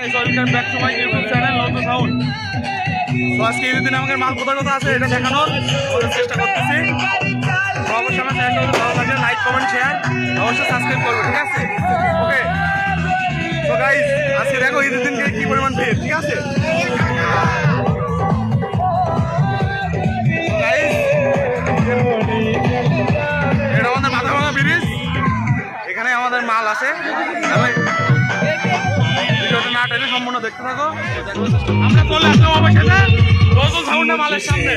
Welcome back to my YouTube channel নতুন sound. তো আজকে এই দিন আমাদের মাল কোথায় কোথায় আছে এটা দেখানোর চেষ্টা করতেছি। তো অবশ্যই আমার চ্যানেলটা ভালো লাগে, লাইক কমেন্ট শেয়ার অবশ্যই সাবস্ক্রাইব করবে, ঠিক আছে? ওকে, তো গাইস আজকে দেখো ঈদের দিনকে কি পরিমাণ ভিড়, ঠিক আছে? এটা আমাদের মাথা ভাঙা ব্রিজ, এখানে আমাদের মাল আছে। না টেনে সম্পূর্ণ দেখতে থাকো। আমরা চলে আসলাম আমার সাথে নতুন সাউন্ডে মালের সামনে।